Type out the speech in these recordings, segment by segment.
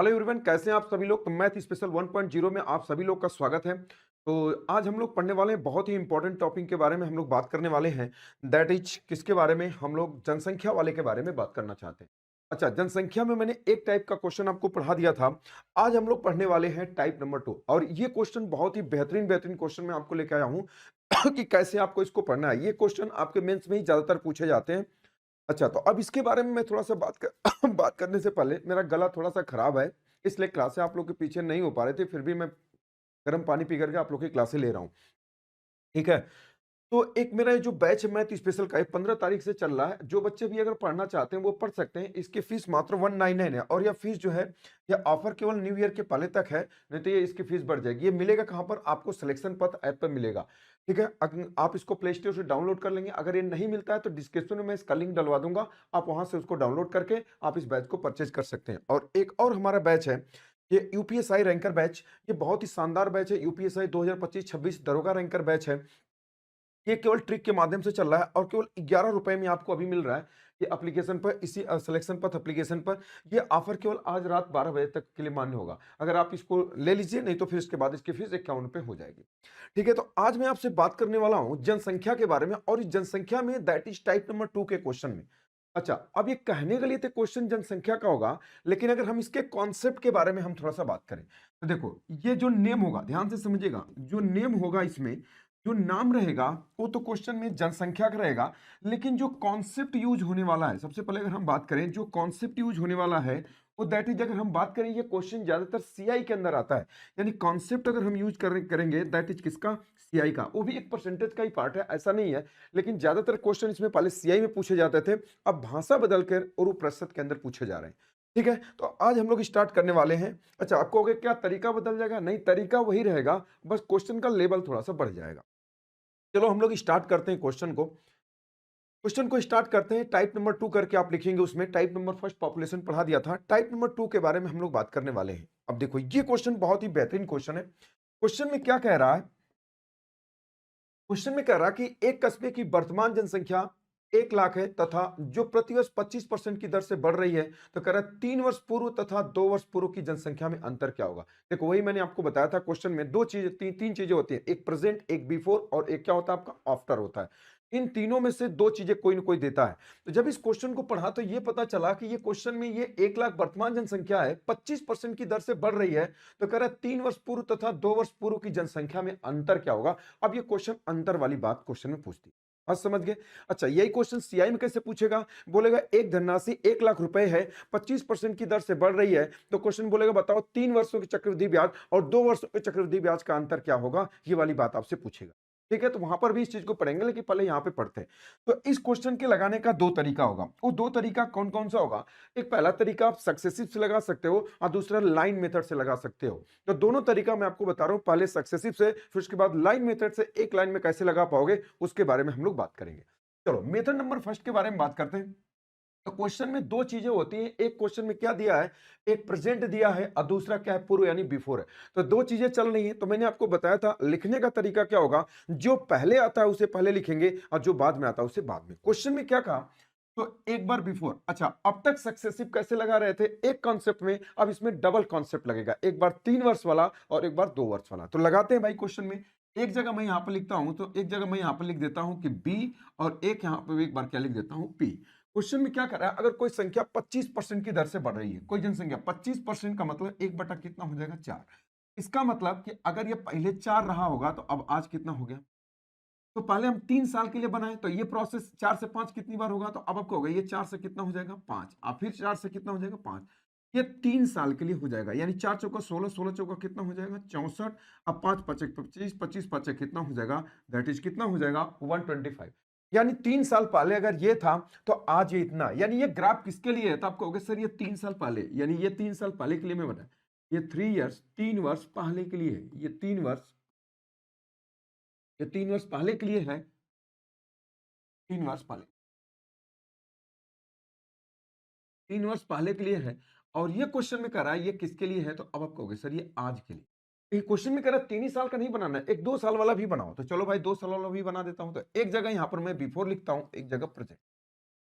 Hello everyone, कैसे हैं आप सभी लोग। तो मैथ स्पेशल 1.0 में आप सभी लोग का स्वागत है। तो आज हम लोग पढ़ने वाले हैं बहुत ही इंपॉर्टेंट टॉपिक के बारे में हम लोग बात करने वाले हैं। दैट इज किसके बारे में, हम लोग जनसंख्या वाले के बारे में बात करना चाहते हैं। अच्छा, जनसंख्या में मैंने एक टाइप का क्वेश्चन आपको पढ़ा दिया था। आज हम लोग पढ़ने वाले हैं टाइप नंबर 2 और ये क्वेश्चन बहुत ही बेहतरीन बेहतरीन क्वेश्चन मैं आपको लेकर आया हूँ कि कैसे आपको इसको पढ़ना है। ये क्वेश्चन आपके मेंस में ही ज्यादातर पूछे जाते हैं। अच्छा, तो अब इसके बारे में मैं थोड़ा-सा बात करने से पहले मेरा गला थोड़ा-सा खराब है, इसलिए क्लासें आप लोग के पीछे नहीं हो पा रहे थे, फिर भी मैं गर्म पानी पी कर के आप लोग की क्लासें ले रहा हूँ, ठीक है? तो एक मेरा ये जो बैच है मैथ स्पेशल का, ये 15 तारीख से चल रहा है। जो बच्चे भी अगर पढ़ना चाहते हैं वो पढ़ सकते हैं। इसकी फीस मात्र 199 है और यह फीस जो है, यह ऑफर केवल न्यू ईयर के पहले तक है, नहीं तो ये इसकी फीस बढ़ जाएगी। ये मिलेगा कहाँ पर? आपको सिलेक्शन पथ ऐप पर मिलेगा, ठीक है? आप इसको प्ले स्टोर से डाउनलोड कर लेंगे। अगर ये नहीं मिलता है तो डिस्क्रिप्शन में मैं इसका लिंक डलवा दूंगा, आप वहां से उसको डाउनलोड करके आप इस बैच को परचेज कर सकते हैं। और एक और हमारा बैच है, ये यूपीएसआई रैंकर बैच। ये बहुत ही शानदार बैच है, यूपीएसआई 2025-26 दरोगा रैंकर बैच है। ये केवल ट्रिक के माध्यम से चल रहा है और केवल 11 रुपए में आपको अभी मिल रहा है। ये एप्लीकेशन पर, इसी सिलेक्शन पथ एप्लीकेशन पर ये ऑफर केवल आज रात 12 बजे तक के लिए मान्य होगा। अगर आप इसको ले लीजिए, नहीं तो फिर इसके बाद इसकी फीस 51 रुपए हो जाएगी। ठीक है, तो आज मैं आपसे बात करने वाला हूं जनसंख्या के बारे में और इस जनसंख्या में दैट इज टाइप नंबर 2 के क्वेश्चन में। अच्छा, अब ये कहने के लिए तो क्वेश्चन जनसंख्या का होगा, लेकिन अगर हम इसके कॉन्सेप्ट के बारे में हम थोड़ा सा बात करें तो देखो, ये जो नेम होगा ध्यान से समझिएगा। जो नेम होगा इसमें जो नाम रहेगा वो तो क्वेश्चन में जनसंख्या का रहेगा, लेकिन जो कॉन्सेप्ट यूज होने वाला है, सबसे पहले अगर हम बात करें जो कॉन्सेप्ट यूज होने वाला है वो दैट इज, अगर हम बात करें ये क्वेश्चन ज्यादातर सीआई के अंदर आता है। यानी कॉन्सेप्ट अगर हम यूज करेंगे दैट इज किसका? सीआई का। वो भी एक परसेंटेज का ही पार्ट है, ऐसा नहीं है, लेकिन ज्यादातर क्वेश्चन इसमें पहले सीआई में पूछे जाते थे, अब भाषा बदलकर और वो प्रतिशत के अंदर पूछे जा रहे हैं। ठीक है, तो आज हम लोग स्टार्ट करने वाले हैं। अच्छा, आपको कहोगे क्या तरीका बदल जाएगा? नहीं, तरीका वही रहेगा, बस क्वेश्चन का लेवल थोड़ा सा बढ़ जाएगा। चलो हम लोग स्टार्ट करते हैं क्वेश्चन को स्टार्ट करते हैं। टाइप नंबर 2 करके आप लिखेंगे, उसमें टाइप नंबर फर्स्ट पॉपुलेशन पढ़ा दिया था, टाइप नंबर 2 के बारे में हम लोग बात करने वाले हैं। अब देखो, ये क्वेश्चन बहुत ही बेहतरीन क्वेश्चन है। क्वेश्चन में क्या कह रहा है? क्वेश्चन में कह रहा है कि एक कस्बे की वर्तमान जनसंख्या 1 लाख है तथा जो प्रतिवर्ष 25% की दर से बढ़ रही है। तो कह रहा है 3 वर्ष पूर्व तथा 2 वर्ष पूर्व की जनसंख्या में अंतर क्या होगा। देखो, वही मैंने आपको बताया था, क्वेश्चन में दो चीजें, तीन चीजें होती हैं, एक प्रेजेंट, एक बिफोर और एक क्या होता है आपका आफ्टर होता है। इन तीनों में से दो चीजें कोई ना कोई देता है। तो जब इस क्वेश्चन को पढ़ा तो ये पता चला कि ये क्वेश्चन में ये 1 लाख वर्तमान जनसंख्या है, 25% की दर से बढ़ रही है। तो कह रहा है 3 वर्ष पूर्व तथा 2 वर्ष पूर्व की जनसंख्या में अंतर क्या होगा। अब ये क्वेश्चन अंतर वाली बात क्वेश्चन में पूछती है। आज समझ गए? अच्छा, यही क्वेश्चन सीआई में कैसे पूछेगा? बोलेगा एक धनराशि 1 लाख रुपए है, 25% की दर से बढ़ रही है। तो क्वेश्चन बोलेगा बताओ 3 वर्षों के चक्रवृद्धि ब्याज और 2 वर्षों के चक्रवृद्धि ब्याज का अंतर क्या होगा। ये वाली बात आपसे पूछेगा। ठीक है, तो वहां पर भी इस चीज को पढ़ेंगे, लेकिन पहले यहां पे पढ़ते हैं। तो इस क्वेश्चन के लगाने का दो तरीका होगा। वो दो तरीका कौन कौन सा होगा? एक पहला तरीका आप सक्सेसिव से लगा सकते हो और दूसरा लाइन मेथड से लगा सकते हो। तो दोनों तरीका मैं आपको बता रहा हूं, पहले सक्सेसिव से, फिर उसके बाद लाइन मेथड से एक लाइन में कैसे लगा पाओगे उसके बारे में हम लोग बात करेंगे। चलो मेथड नंबर फर्स्ट के बारे में बात करते हैं। तो क्वेश्चन में दो चीजें होती हैं, एक क्वेश्चन में क्या दिया है, एक प्रेजेंट दिया है और दूसरा क्या है, पूर्व यानी बिफोर है। तो दो चीजें चल रही हैं। तो मैंने आपको बताया था लिखने का तरीका क्या होगा, जो पहले आता है उसे पहले लिखेंगे और जो बाद में आता है उसे बाद में। क्वेश्चन में क्या कहा? तो एक बार बिफोर। अच्छा, अब तक सक्सेसिव कैसे लगा रहे थे? एक कॉन्सेप्ट में, अब इसमें डबल कॉन्सेप्ट लगेगा, एक बार 3 वर्ष वाला और एक बार 2 वर्ष वाला। तो लगाते हैं भाई क्वेश्चन में। एक जगह मैं यहां पर लिखता हूं, तो एक जगह मैं यहां पर लिख देता हूं कि बी, और एक यहां पर एक बार क्या लिख देता हूं, पी। क्वेश्चन में क्या कर रहा है? अगर कोई संख्या 25% की दर से बढ़ रही है, कोई जनसंख्या 25% का मतलब एक बटा कितना हो जाएगा, 4। इसका मतलब कि अगर ये पहले 4 रहा होगा तो अब आज कितना हो गया। तो पहले हम 3 साल के लिए बनाए, तो ये प्रोसेस 4 से 5 कितनी बार होगा, तो अब आपको होगा ये 4 से कितना हो जाएगा, 5, और फिर 4 से कितना हो जाएगा, 5। ये 3 साल के लिए हो जाएगा, यानी 4 चौका 16, 16 चौका कितना हो जाएगा, 64। अब 5 पचे 25, 25 पचे कितना हो जाएगा, दैट इज कितना हो जाएगा, 125। यानी 3 साल पहले अगर ये था तो आज ये इतना। यानी ये ग्राफ किसके लिए है? तो आपको होगा सर ये 3 साल पहले, यानी ये 3 साल पहले के लिए मैं बना, ये 3 इयर्स, 3 वर्ष पहले के लिए है। ये 3 वर्ष, ये 3 वर्ष पहले के लिए है, 3 वर्ष पहले, 3 वर्ष पहले के लिए है। और ये क्वेश्चन में कह रहा है ये किसके लिए है, तो अब आप कहोगे सर ये आज के लिए। ये क्वेश्चन में कह रहा है 3 ही साल का नहीं बनाना है, एक 2 साल वाला भी बनाओ। तो चलो भाई 2 साल वाला भी बना देता हूं। तो एक जगह यहां पर मैं बिफोर लिखता हूं, एक जगह प्रेजेंट।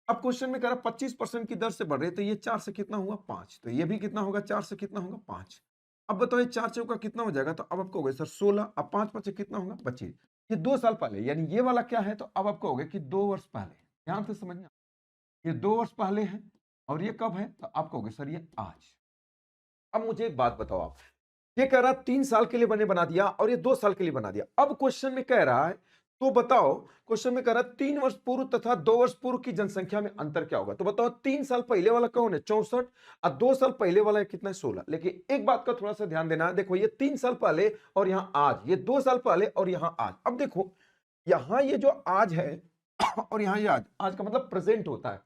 अब क्वेश्चन में कह रहा 25% की दर से बढ़ रहे, तो ये 4 से कितना हुआ 5, तो ये भी कितना होगा 4 से कितना होगा 5। अब बताओ ये 4 चौका कितना हो जाएगा, तो अब आप कहोगे सर 16, अब 5 5 कितना होगा 25। ये 2 साल पहले, यानी ये वाला क्या है, तो अब आप कहोगे कि 2 वर्ष पहले। ध्यान से समझना, ये 2 वर्ष पहले है और ये कब है, तो आप कहोगे सर ये आज। अब मुझे एक बात बताओ आप, ये कह रहा 3 साल के लिए मैंने बना दिया और ये 2 साल के लिए बना दिया। अब क्वेश्चन में कह रहा है, तो बताओ, क्वेश्चन में कह रहा है 3 वर्ष पूर्व तथा 2 वर्ष पूर्व की जनसंख्या में अंतर क्या होगा। तो बताओ 3 साल पहले वाला कौन है 64 और 2 साल पहले वाला है कितना है 16। लेकिन एक बात का थोड़ा सा ध्यान देना है, देखो ये 3 साल पहले और यहां आज, ये 2 साल पहले और यहां आज। अब देखो यहां ये जो आज है और यहां ये आज, आज का मतलब प्रेजेंट होता है,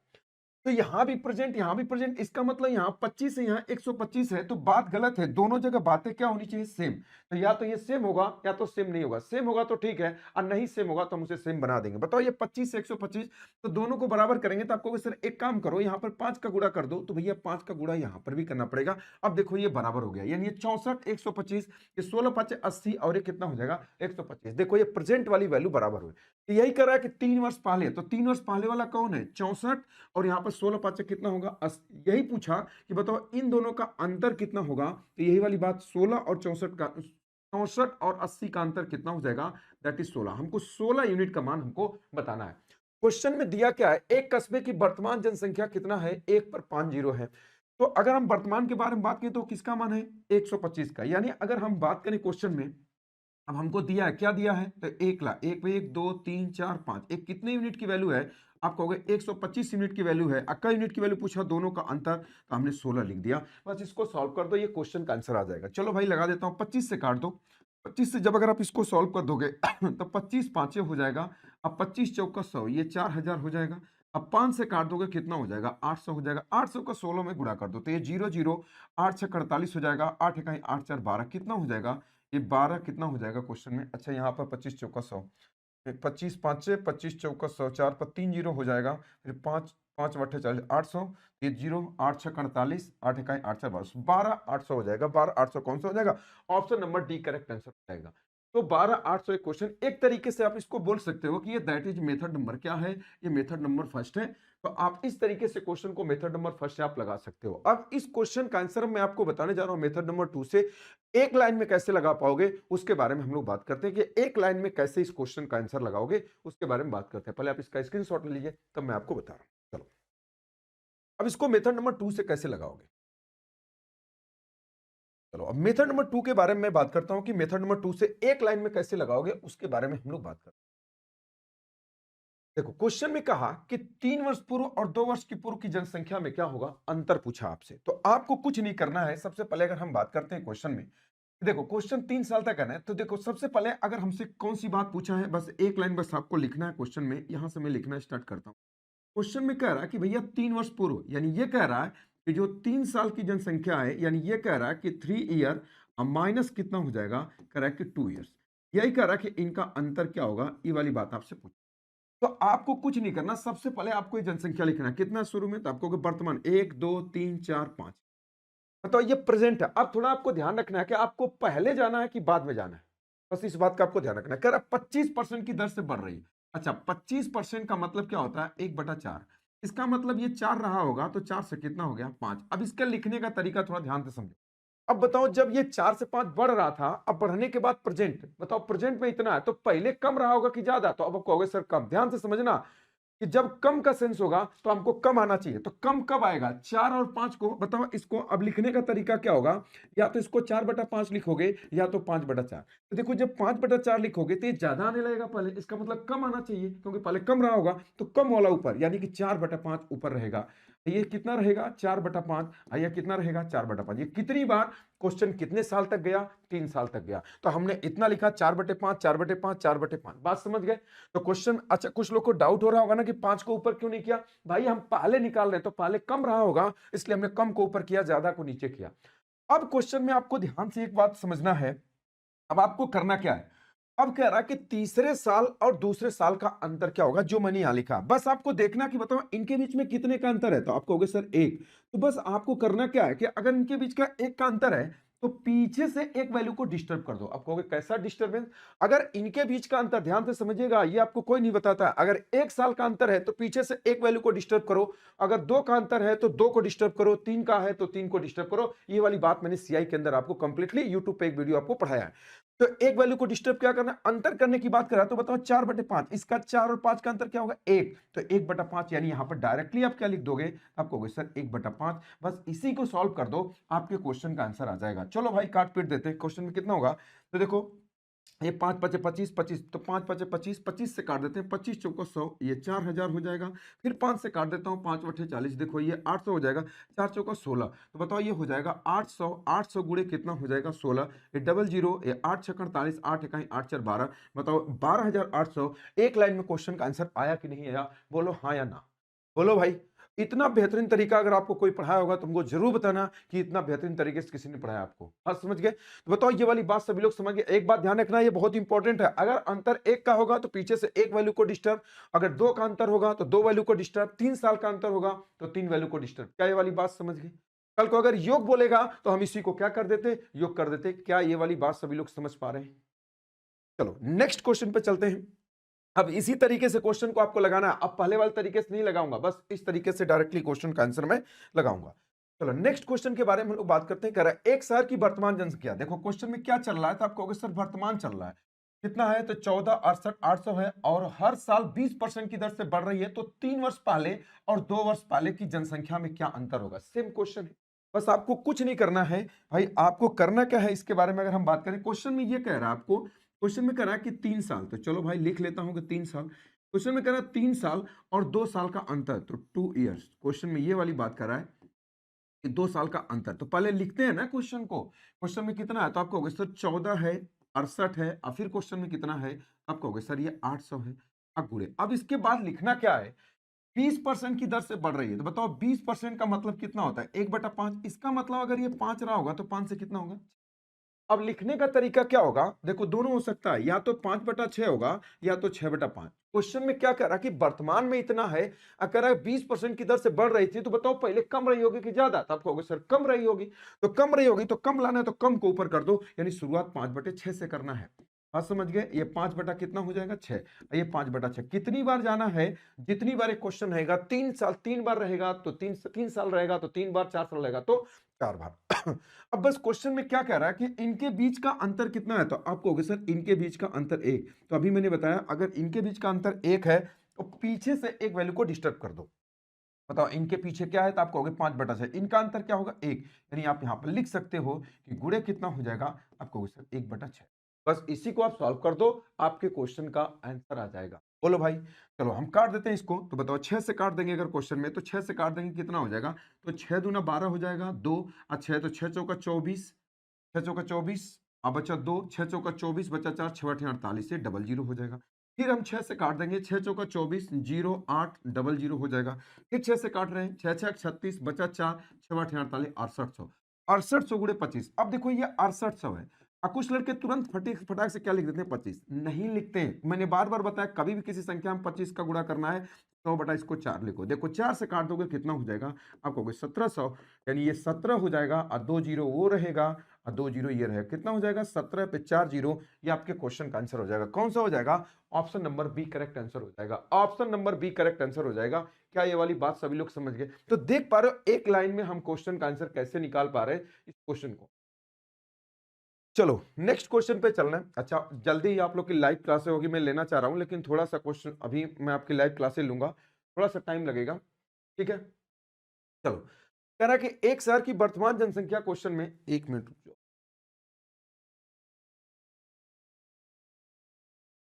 तो यहां भी प्रेजेंट यहां भी प्रेजेंट, इसका मतलब यहां 25 है यहां 125 है, तो बात गलत है। दोनों जगह बातें क्या होनी चाहिए सेम, तो या तो ये सेम होगा या तो सेम नहीं होगा। सेम होगा तो ठीक है और नहीं सेम होगा तो हम उसे सेम बना देंगे। बताओ ये 25 से 125, तो दोनों को बराबर करेंगे, तो आपको सर एक काम करो यहां पर 5 का गुणा कर दो, तो भैया 5 का गुणा यहां पर भी करना पड़ेगा। अब देखो ये बराबर हो गया, यानी ये 64 125, ये 16 5 80 और ये कितना हो जाएगा 125। देखो ये प्रेजेंट वाली वैल्यू बराबर हुई। तो यही कर रहा है कि 3 वर्ष पहले, तो 3 वर्ष पहले वाला कौन है 64 और यहां पर 16 5 कितना होगा 80। यही पूछा कि बताओ इन दोनों का अंतर कितना होगा, तो यही वाली बात 16 और 64 का, 64 और 80 का अंतर कितना हो जाएगा, दैट इज 16। हमको 16 यूनिट का मान हमको बताना है। क्वेश्चन में दिया क्या है, एक कस्बे की वर्तमान जनसंख्या कितना है, 1 पर 5 जीरो है। तो अगर हम वर्तमान के बारे में बात करें तो किसका मान है 125 का, यानी अगर हम बात करें क्वेश्चन में, अब हमको दिया है क्या दिया है, तो 1 लाख, 1 पे 1 2 3 4 5, एक कितने यूनिट की वैल्यू है, आप कहोगे 125 यूनिट की वैल्यू है। अक्का यूनिट की वैल्यू पूछा, दोनों का अंतर, तो हमने 16 लिख दिया। बस इसको सॉल्व कर दो, ये क्वेश्चन का आंसर आ जाएगा। चलो भाई लगा देता हूं, 25 से काट दो। 25 से जब अगर आप इसको सॉल्व कर दोगे तो 25 पांचे हो जाएगा, अब 25 चौका 100, ये 4000 हो जाएगा। अब 5 से काट दोगे कितना हो जाएगा 800 हो जाएगा। 800 का 16 में गुणा कर दो, तो ये 0 0 8 6 48 हो जाएगा, 8 इकाई 8 4 12 कितना हो जाएगा, ये 12 कितना हो जाएगा क्वेश्चन में। अच्छा यहाँ पर 25 चौका 100, 25 पाँचे 25 चौका 100, 4 पर 3 जीरो हो जाएगा, फिर 5 5 बट्ठे 40 800, ये जीरो 8 6 48, 8 इकाई 8 4 12 12 800 हो जाएगा। 12 800 कौन सा हो जाएगा, option number D correct answer हो जाएगा। तो 12 800 एक क्वेश्चन, एक तरीके से आप इसको बोल सकते हो कि ये दैट इज मेथड नंबर क्या है, ये मेथड नंबर फर्स्ट है। तो आप इस तरीके से क्वेश्चन को मेथड नंबर फर्स्ट से आप लगा सकते हो। अब इस क्वेश्चन का आंसर मैं आपको बताने जा रहा हूं मेथड नंबर 2 से। एक लाइन में कैसे लगा पाओगे उसके बारे में हम लोग बात करते हैं कि एक लाइन में कैसे इस क्वेश्चन का आंसर लगाओगे, उसके बारे में बात करते हैं। पहले आप इसका स्क्रीनशॉट ले लीजिए, तब मैं आपको बता रहा हूं। चलो अब इसको मेथड नंबर 2 से कैसे लगाओगे। चलो अब मेथड नंबर 2 के बारे में मैं बात करता हूं कि मेथड नंबर 2 से एक लाइन में कैसे लगाओगे, उसके बारे में हम लोग बात करते हैं। देखो क्वेश्चन में कहा कि 3 वर्ष पूर्व और 2 वर्ष की पूर्व की जनसंख्या में क्या होगा, अंतर पूछा आपसे। तो आपको कुछ नहीं करना है। सबसे पहले अगर हम बात करते हैं क्वेश्चन में, देखो क्वेश्चन 3 साल तक करना है, तो देखो सबसे पहले अगर हमसे कौन सी बात पूछा है, बस एक लाइन बस आपको लिखना है क्वेश्चन में। यहां से मैं लिखना स्टार्ट करता हूं। क्वेश्चन में कह रहा है कि भैया 3 वर्ष पूर्व, यानी ये कह रहा है कि जो 3 साल की जनसंख्या है, यानी ये कह रहा है कि 3 ईयर माइनस कितना हो जाएगा, कह रहा है कि 2 ईयर्स। यही कह रहा है कि इनका अंतर क्या होगा, ये वाली बात आपसे पूछ। तो आपको कुछ नहीं करना, सबसे पहले आपको ये जनसंख्या लिखना है। कितना शुरू में, तो आपको वर्तमान 1 2 3 4 5, तो ये प्रेजेंट है। अब थोड़ा आपको ध्यान रखना है कि आपको पहले जाना है कि बाद में जाना है, बस इस बात का आपको ध्यान रखना है। कह रहा 25% की दर से बढ़ रही है। अच्छा 25% का मतलब क्या होता है, 1/4। इसका मतलब ये 4 रहा होगा, तो 4 से कितना हो गया 5। अब इसका लिखने का तरीका थोड़ा ध्यान से समझो। अब बताओ जब ये 4 से 5 बढ़ रहा था, अब बढ़ने के बाद प्रेजेंट, बताओ प्रेजेंट में इतना है, तो पहले कम रहा होगा कि ज्यादा, तो अब आप कहोगे सर कम। ध्यान से समझना कि जब कम का सेंस होगा तो हमको कम आना चाहिए। तो कम कब आएगा, 4 और 5 को, बताओ इसको अब लिखने का तरीका क्या होगा, या तो इसको 4/5 लिखोगे या तो 5/4। तो देखो जब 5/4 लिखोगे तो ये ज्यादा आने लगेगा पहले, इसका मतलब कम आना चाहिए, क्योंकि पहले कम रहा होगा तो कम वाला ऊपर, यानी कि 4/5 ऊपर रहेगा। ये कितना रहेगा 4/5, ये कितना रहेगा 4/5। ये कितनी बार, क्वेश्चन कितने साल तक गया, 3 साल तक गया। तो हमने इतना लिखा 4/5 4/5 4/5, बात समझ गए। तो क्वेश्चन, अच्छा कुछ लोग को डाउट हो रहा होगा ना कि 5 को ऊपर क्यों नहीं किया, भाई हम पहले निकाल रहे हैं, तो पहले कम रहा होगा इसलिए हमने कम को ऊपर किया, ज्यादा को नीचे किया। अब क्वेश्चन में आपको ध्यान से एक बात समझना है। अब आपको करना क्या है, अब कह रहा है कि तीसरे साल और दूसरे साल का अंतर क्या होगा, जो मैंने यहां लिखा। बस आपको देखना कि बताओ इनके बीच में कितने का अंतर है, तो आप कहोगे सर 1। तो बस आपको करना क्या है कि अगर इनके बीच का 1 का अंतर है, तो पीछे से एक वैल्यू को डिस्टर्ब कर दो। आप कहोगे कैसा डिस्टर्बेंस? अगर इनके बीच का अंतर ध्यान से समझिएगा, ये आपको कोई नहीं बताता। अगर 1 साल का अंतर है तो पीछे से एक वैल्यू को डिस्टर्ब करो, अगर 2 का अंतर है तो 2 को डिस्टर्ब करो, 3 का है तो 3 को डिस्टर्ब करो। ये वाली बात मैंने सीआई के अंदर आपको कंप्लीटली यूट्यूब पे एक वीडियो आपको पढ़ाया है। तो एक वैल्यू को डिस्टर्ब क्या करना है? अंतर करने की बात करा तो बताओ 4/5, इसका 4 और 5 का अंतर क्या होगा? 1। तो 1/5 यानी यहां पर डायरेक्टली आप क्या लिख दोगे? आप कहोगे सर 1/5। बस इसी को सॉल्व कर दो, आपके क्वेश्चन का आंसर आ जाएगा। चलो भाई काट पीट देते हैं, क्वेश्चन में कितना होगा? तो देखो ये 5 5 25 25, तो 5 5 25, 25 से काट देते हैं, 25 चौको 100, ये 4000 हो जाएगा। फिर 5 से काट देता हूँ, 5 बटे 40, देखो ये 800 हो जाएगा, 4 चौका 16। तो बताओ ये हो जाएगा 800, 800 गुणे कितना हो जाएगा? 16। ये डबल जीरो, ये 8 छक 48, 8 इकाई 8 4 12। बताओ 12800। एक लाइन में क्वेश्चन का आंसर आया कि नहीं आया? बोलो हाँ या ना। बोलो भाई। इतना बेहतरीन तरीका अगर आपको कोई पढ़ाया होगा तो हमको जरूर बताना कि इतना बेहतरीन तरीके से किसी ने पढ़ाया आपको। हाँ समझ गए? तो बताओ ये वाली बात सभी लोग समझ गए? एक बात ध्यान रखना, ये बहुत इंपॉर्टेंट है। अगर अंतर 1 का होगा तो पीछे से एक वैल्यू को डिस्टर्ब, अगर 2 का अंतर होगा तो 2 वैल्यू को डिस्टर्ब, 3 साल का अंतर होगा तो 3 वैल्यू को डिस्टर्ब। क्या ये वाली बात समझ गए? कल को अगर योग बोलेगा तो हम इसी को क्या कर देते? योग कर देते। क्या ये वाली बात सभी लोग समझ पा रहे हैं? चलो नेक्स्ट क्वेश्चन पे चलते हैं। अब इसी तरीके से क्वेश्चन को आपको लगाना है। अब पहले वाले तरीके से नहीं लगाऊंगा, बस इस तरीके से डायरेक्टली क्वेश्चन का आंसर मैं लगाऊंगा। चलो नेक्स्ट क्वेश्चन के बारे में हम लोग बात करते हैं। कह रहा है एक शहर की वर्तमान जनसंख्या। देखो क्वेश्चन में क्या चल रहा है, तो आप कहोगे सर वर्तमान चल रहा है कितना है? तो 14 68 800 है, और हर साल 20% की दर से बढ़ रही है। तो 3 वर्ष पहले और 2 वर्ष पहले की जनसंख्या में क्या अंतर होगा? सेम क्वेश्चन है। बस आपको कुछ नहीं करना है भाई। आपको करना क्या है इसके बारे में अगर हम बात करें, क्वेश्चन में ये कह रहा है आपको, क्वेश्चन में कह रहा है कि 3 साल, तो चलो भाई लिख लेता हूं कि 3 साल। क्वेश्चन में कह रहा है 3 साल और 2 साल का अंतर, तो 2 इयर्स। क्वेश्चन में ये वाली बात कर रहा है कि 2 साल का अंतर। तो पहले लिखते हैं ना क्वेश्चन को। क्वेश्चन में कितना है? तो आप कहोगे सर 14 है, 68 है, और फिर क्वेश्चन में कितना है? आप कहोगे सर ये 800 है। अब गुणे, अब इसके बाद लिखना क्या है? 20% की दर से बढ़ रही है, तो बताओ 20% का मतलब कितना होता है? 1/5। इसका मतलब अगर ये 5 रहा होगा तो 5 से कितना होगा? अब लिखने का तरीका क्या होगा? देखो दोनों हो सकता है, या तो 5/6 होगा या तो 6/5। क्वेश्चन में क्या कह रहा है कि वर्तमान में इतना है, अगर 20% की दर से बढ़ रही थी, तो बताओ पहले कम रही होगी कि ज्यादा? तो आप कहोगे सर कम रही होगी। तो कम रही होगी तो कम लाना है, तो कम को ऊपर कर दो, यानी शुरुआत 5/6 से करना है। बात समझ गए? ये 5 बटा कितना हो जाएगा? 6। ये 5/6 कितनी बार जाना है? जितनी बार एक क्वेश्चन रहेगा, 3 साल 3 बार रहेगा तो 3 साल रहेगा तो 3 बार, 4 साल रहेगा तो 4 बार। अब बस क्वेश्चन में क्या कह रहा है कि इनके बीच का अंतर कितना है? तो आप कहोगे सर इनके बीच का अंतर 1। तो अभी मैंने बताया अगर इनके बीच का अंतर 1 है तो पीछे से एक वैल्यू को डिस्टर्ब कर दो। बताओ इनके पीछे क्या है? तो आप कहोगे 5/6। इनका अंतर क्या होगा? 1। यानी आप यहां पर लिख सकते हो कि गुणे कितना हो जाएगा? आप कहोगे सर 1/6। बस इसी को आप सॉल्व कर दो, आपके क्वेश्चन का आंसर आ जाएगा। बोलो भाई। चलो हम काट देते हैं इसको। तो बताओ 6 से काट देंगे अगर क्वेश्चन में, तो 6 से काट देंगे कितना हो जाएगा? तो 6 दूना 12 हो जाएगा, 2 और 6, तो 6 चौका 24, 6 चौका 24, अब बचा 2, 6 चौका 24 बचा 4, 6 8 48 से डबल जीरो हो जाएगा। फिर हम 6 से काट देंगे, 6 चौका 24, 0 8 डबल जीरो हो जाएगा। फिर 6 से काट रहे हैं, 6 6 36 बचा 4, 6 8 48, 6800। 6800 गुणे 25। अब देखो ये 6800 है। अब कुछ लड़के तुरंत फटीक फटाक से क्या लिख देते हैं? 25 नहीं लिखते हैं। मैंने बार बार बताया कभी भी किसी संख्या में 25 का गुणा करना है, 100 बटा इसको 4 लिखो। देखो 4 से काट दोगे कितना हो जाएगा? आप कहोगे 1700, यानी ये 17 हो जाएगा, और 2 जीरो वो रहेगा और 2 जीरो ये रहेगा। कितना हो जाएगा? 17 पे 4 जीरो, ये आपके क्वेश्चन का आंसर हो जाएगा। कौन सा हो जाएगा? Option number B correct answer हो जाएगा। Option number B correct answer हो जाएगा। क्या ये वाली बात सभी लोग समझ गए? तो देख पा रहे हो एक लाइन में हम क्वेश्चन का आंसर कैसे निकाल पा रहे हैं इस क्वेश्चन को। चलो नेक्स्ट क्वेश्चन पे चलना है। अच्छा जल्दी ही आप लोग की लाइव क्लासेस होगी, मैं लेना चाह रहा हूं, लेकिन थोड़ा सा क्वेश्चन अभी मैं आपकी लाइव क्लासेस लूंगा, थोड़ा सा टाइम लगेगा। ठीक है चलो। कह रहा है कि एक शहर की वर्तमान जनसंख्या, क्वेश्चन में 1 मिनट रुक जाओ।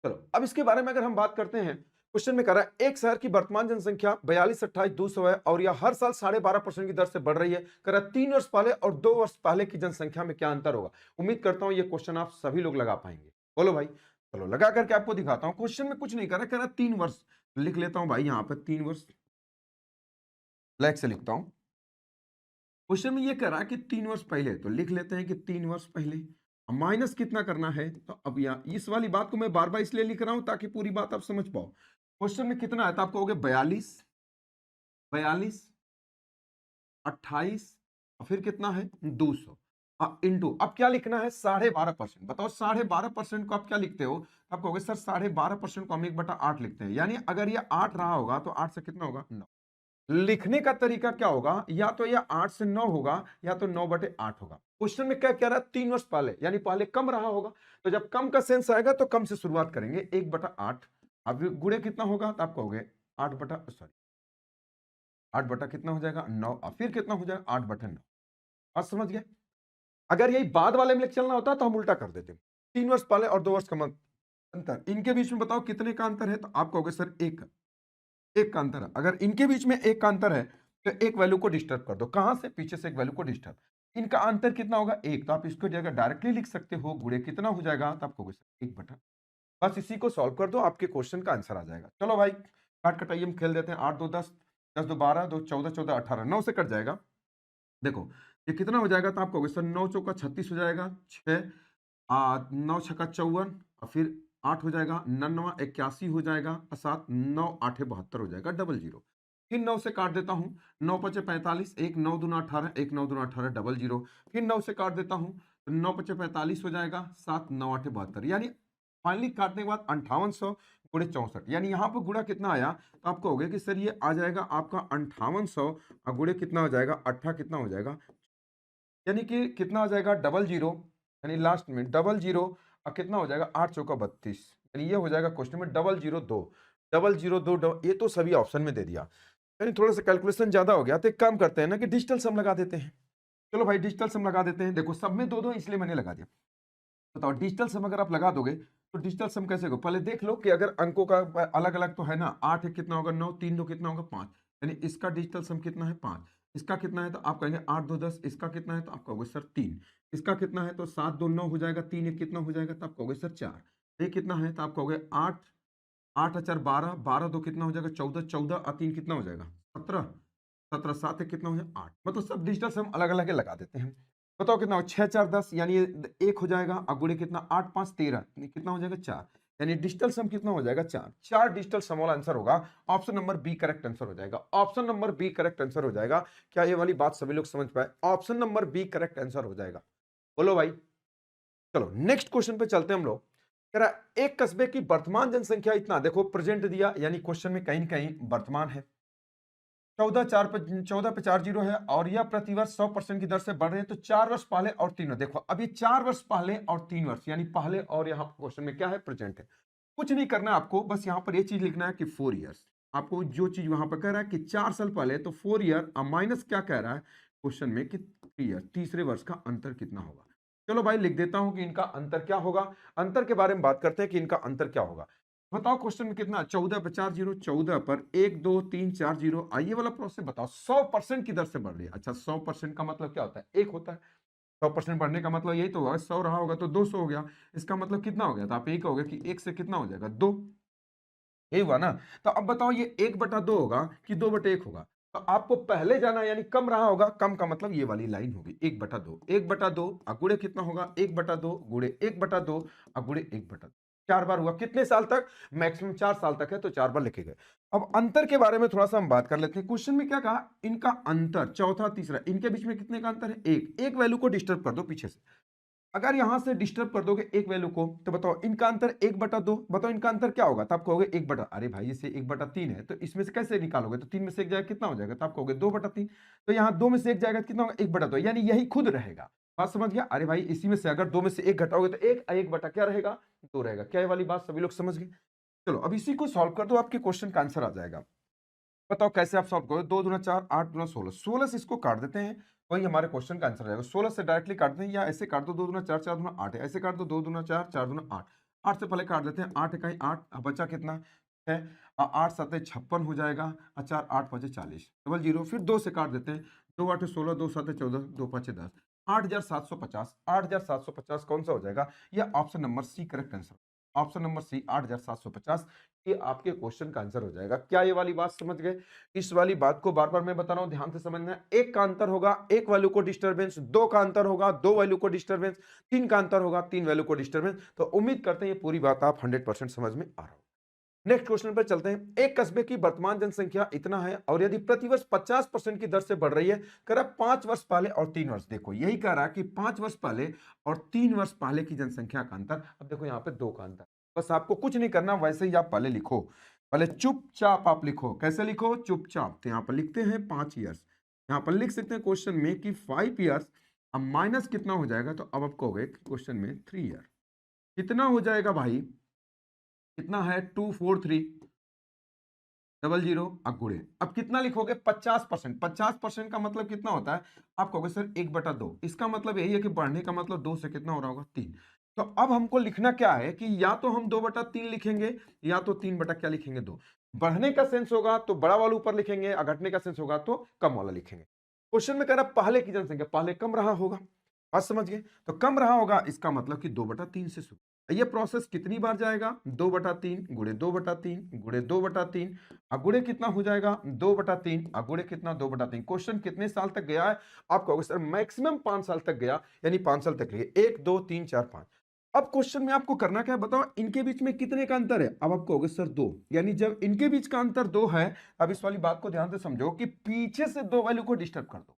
चलो अब इसके बारे में अगर हम बात करते हैं, क्वेश्चन में कह रहा है एक शहर की वर्तमान जनसंख्या 42 28 200 है, और यह हर साल 12.5% की दर से बढ़ रही है। कह रहा है 3 वर्ष पहले और 2 वर्ष पहले की जनसंख्या में क्या अंतर होगा? उम्मीद करता हूं ये क्वेश्चन आप सभी लोग लगा पाएंगे। बोलो भाई। चलो लगा करके आपको दिखाता हूं। क्वेश्चन में कुछ नहीं कह रहा 3 वर्ष। लिख लेता हूं भाई यहां पर 3 वर्ष, ब्लैक से लिखता हूं। क्वेश्चन में ये कह रहा है कि 3 वर्ष पहले, तो लिख लेते हैं कि 3 वर्ष पहले। माइनस कितना करना है? तो अब यहाँ इस वाली बात को मैं बार बार इसलिए लिख रहा हूं ताकि पूरी बात आप समझ पाओ। क्वेश्चन में कितना है? तो आप कहोगे 42, 42, 28, और फिर कितना है? 200। इंटू, अब क्या लिखना है 12.5%। बताओ 12.5% को आप क्या लिखते हो? आप कहोगे सर 12.5% को हम 1/8 लिखते हैं, यानी अगर ये 8 रहा होगा तो 8 से कितना होगा 9। लिखने का तरीका क्या होगा? या तो ये 8 से 9 होगा या तो 9/8 होगा। क्वेश्चन में क्या कह रहा है? 3 वर्ष पहले, यानी पहले कम रहा होगा। तो जब कम का सेंस आएगा तो कम से शुरुआत करेंगे, 1/8। अब गुणे कितना होगा? तो आप कहोगे 8 बटा कितना हो जाएगा 9, फिर कितना हो जाएगा 8/9। बात समझ गए? अगर यही बाद वाले में लेके चलना होता तो हम उल्टा कर देते। 3 वर्ष पहले और 2 वर्ष का अंतर, इनके बीच में बताओ कितने का अंतर है? तो आप कहोगे सर 1 का, 1 का अंतर है। अगर इनके बीच में 1 का अंतर है तो एक वैल्यू को डिस्टर्ब कर दो। कहां से? पीछे से एक वैल्यू को डिस्टर्ब। इनका अंतर कितना होगा 1, तो आप इसको जगह डायरेक्टली लिख सकते हो, गुणे कितना हो जाएगा? तो आप कहोगे सर 1/। बस इसी को सॉल्व कर दो, आपके क्वेश्चन का आंसर आ जाएगा। चलो भाई काट कटाइए हम खेल देते हैं। 8 2 10, 10 2 12, 2 14, 14 18, 9 से कट जाएगा। देखो ये कितना हो जाएगा? तो आप कहोगे सर 9 चौका 36 हो जाएगा, 6 9 छक्का 54 और फिर 8 हो जाएगा, 9 81 हो जाएगा और 7 9 8 72 हो जाएगा, डबल जीरो। फिर 9 से काट देता हूँ, 9 5 45, 1 9 दूना 18, 1 9 दूना 18, डबल जीरो। फिर 9 से काट देता हूँ, 9 5 45 हो जाएगा, 7 9 8 72, यानी फाइनली काटने के बाद 5800 गुणे 64, यानी यहाँ पर गुणा कितना आया? तो आप कहोगे कि सर ये आ जाएगा आपका 5800 और गुणे कितना हो जाएगा 8 कितना हो जाएगा, यानी कि कितना आ जाएगा डबल जीरो, यानी लास्ट में डबल जीरो और कितना हो जाएगा 8 चौका 32, यानी ये हो जाएगा क्वेश्चन में डबल जीरो दो, डबल जीरो दो ये तो सभी ऑप्शन में दे दिया। यानी थोड़ा सा कैलकुलेशन ज्यादा हो गया तो एक काम करते हैं ना कि डिजिटल सम लगा देते हैं। चलो भाई डिजिटल सम लगा देते हैं। देखो सब में दो दो इसलिए मैंने लगा दिया। बताओ डिजिटल सम अगर आप लगा दोगे तो डिजिटल सम कैसे होगा? पहले देख लो कि अगर अंकों का अलग अलग तो है ना, 8 एक कितना होगा 9, 3 2 कितना होगा 5, यानी इसका डिजिटल सम कितना है 5। इसका कितना है? तो आप कहेंगे 8 2 10। इसका कितना है? तो आप कहोगे सर 3। इसका कितना है? तो 7 2 9 हो जाएगा, 3 1 कितना हो जाएगा? तो आप कहोगे सर 4। ये कितना है? तो आप कहोगे 8 8 4 12, 12 2 कितना हो जाएगा 14, 14 और 3 कितना हो जाएगा 17, 17 7 एक कितना हो जाएगा 8। मतलब सब डिजिटल सम अलग अलग लगा देते हैं। बताओ कितना हो? 6 4 10, यानी ये 1 हो जाएगा और गुणे कितना 8 5 13, कितना हो जाएगा 4, यानी डिजिटल सम कितना हो जाएगा 4। 4 डिजिटल सम वाला आंसर होगा। Option number B correct answer हो जाएगा। Option number B correct answer हो जाएगा। क्या ये वाली बात सभी लोग समझ पाए? Option number B correct answer हो जाएगा। बोलो भाई। चलो नेक्स्ट क्वेश्चन पे चलते हैं हम लोग। कह रहा है एक कस्बे की वर्तमान जनसंख्या इतना, देखो प्रेजेंट दिया, यानी क्वेश्चन में कहीं न कहीं वर्तमान है। 14 पे 4 जीरो है और यह प्रतिवर्ष 100% की दर से बढ़ रहे हैं। तो 4 वर्ष पहले और 3 वर्ष, देखो अभी 4 वर्ष पहले और 3 वर्ष, यानी पहले और यहाँ क्वेश्चन में क्या है? प्रेजेंट है। कुछ नहीं करना है आपको, बस यहाँ पर ये चीज लिखना है कि 4 इयर्स। आपको जो चीज वहां पर कह रहा है कि 4 साल पहले, तो 4 ईयर माइनस क्या कह रहा है क्वेश्चन में कि 3 ईयर, तीसरे वर्ष का अंतर कितना होगा। चलो भाई लिख देता हूं कि इनका अंतर क्या होगा। अंतर के बारे में बात करते हैं कि इनका अंतर क्या होगा। बताओ क्वेश्चन में कितना? 14 पे 4 जीरो, 14 पर 1 2 3 4 जीरो। आइए वाला प्रोसेस बताओ। 100% की दर से बढ़ रही है। अच्छा 100% का मतलब क्या होता है? एक होता है। 100% बढ़ने का मतलब यही तो होगा, 100 रहा होगा तो 200 हो गया। इसका मतलब कितना हो गया? तो आप यही कहोगे कि 1 से कितना हो जाएगा 2, यही हुआ ना। तो अब बताओ ये 1/2 होगा कि 2/1 होगा? तो आपको पहले जाना, यानी कम रहा होगा। कम का मतलब ये वाली लाइन होगी 1/2। 1/2 गुणे कितना होगा? 1/2 गुणे 1/2 गुणे 1/2, 4 बार हुआ। कितने साल तक? मैक्सिमम 4 साल तक है तो 4 बार लिखे गए। अब अंतर के बारे में थोड़ा सा हम बात कर लेते हैं। क्वेश्चन में क्या कहा? इनका अंतर, चौथा तीसरा, इनके बीच में कितने का अंतर है? एक। एक वैल्यू को डिस्टर्ब कर दो पीछे से। अगर यहां से डिस्टर्ब कर दोगे एक वैल्यू को, तो बताओ इनका अंतर 1/2। बताओ इनका अंतर क्या होगा? तो आप कहोगे 1 अरे भाई इसे 1/3 है तो इसमें से कैसे निकालोगे? तो 3 में से एक जाएगा कितना हो जाएगा? तो आप कहोगे 2/3। तो यहाँ 2 में से एक जाएगा कितना होगा? 1/2, यानी यही खुद रहेगा। बात समझ गया? अरे भाई इसी में से अगर 2 में से एक घटाओगे तो एक, 1 क्या रहेगा? 2 रहेगा। क्या ये वाली बात सभी लोग समझ गए? चलो अब इसी को सॉल्व कर दो, आपके क्वेश्चन का आंसर आ जाएगा। बताओ कैसे आप सॉल्व करोगे? 2 दूना 4, 8 दूना 16, 16 से इसको काट देते हैं, वही हमारे क्वेश्चन का आंसर आ जाएगा। 16 से डायरेक्टली काटते हैं या ऐसे काट दो, 2 दूना 4, 4 दूना 8 है, ऐसे काट दो 2 दूना 4, 4 दूना 8। 8 से पहले काट देते हैं, 8 इकाई 8, अब बचा कितना है? 8 7 56 हो जाएगा और 4 8 5 40, डबल जीरो। फिर 2 से काट देते हैं, 2 8 16, 2 7 14, 2 5 10, 8750। 8750 कौन सा हो जाएगा? यह option number C correct answer. Option number C 8750 ये आपके क्वेश्चन का आंसर हो जाएगा। क्या ये वाली बात समझ गए? इस वाली बात को बार बार मैं बता रहा हूं, ध्यान से समझना है। एक का अंतर होगा एक वैल्यू को डिस्टर्बेंस, दो का अंतर होगा दो वैल्यू को डिस्टर्बेंस, तीन का अंतर होगा तीन वैल्यू को डिस्टर्बेंस। तो उम्मीद करते हैं ये पूरी बात आप 100% समझ में आ रहा हो। नेक्स्ट क्वेश्चन पर चलते हैं। एक कस्बे की वर्तमान जनसंख्या इतना है और यदि प्रतिवर्ष 50% की दर से बढ़ रही है, कह रहा 5 वर्ष पहले और 3 वर्ष। देखो यही कह रहा है कि 5 वर्ष पहले और 3 वर्ष पहले की जनसंख्या का अंतर। अब देखो यहाँ पे 2 का अंतर, बस आपको कुछ नहीं करना, वैसे ही आप पहले लिखो, पहले चुपचाप आप लिखो। कैसे लिखो? चुपचाप। तो यहाँ पर लिखते हैं 5 ईयर्स, यहाँ पर लिख सकते हैं क्वेश्चन में कि 5 ईयर्स। अब माइनस कितना हो जाएगा? तो अब आप कहोगे क्वेश्चन में 3 ईयर कितना हो जाएगा भाई? कितना है? 24300 अब गुणे, अब कितना लिखोगे? 50%। 50% का मतलब कितना होता है? आप कहोगे सर 1/2। इसका मतलब यही है कि बढ़ने का मतलब 2 से कितना हो रहा होगा? 3। तो अब हमको लिखना क्या है कि या तो हम 2/3 लिखेंगे या तो 3 बटा क्या लिखेंगे? 2। बढ़ने का सेंस होगा तो बड़ा वाला ऊपर लिखेंगे, और घटने का सेंस होगा तो कम वाला लिखेंगे। क्वेश्चन में कह रहा पहले की जनसंख्या, पहले कम रहा होगा, बात समझ गए? तो कम रहा होगा, इसका मतलब कि 2/3 से शुरू। ये प्रोसेस कितनी बार जाएगा? 2/3 गुणे 2/3 गुणे 2/3, अगुणे कितना हो जाएगा? 2/3 अगुणे कितना? 2/3। क्वेश्चन कितने साल तक गया है? आप कहोगे सर मैक्सिमम 5 साल तक गया, यानी 5 साल तक लिए 1 2 3 4 5। अब क्वेश्चन में आपको करना क्या है बताओ? इनके बीच में कितने का अंतर है? अब आप कहोगे सर 2, यानी जब इनके बीच का अंतर 2 है, अब इस वाली बात को ध्यान से समझो कि पीछे से 2 वैल्यू को डिस्टर्ब कर दो।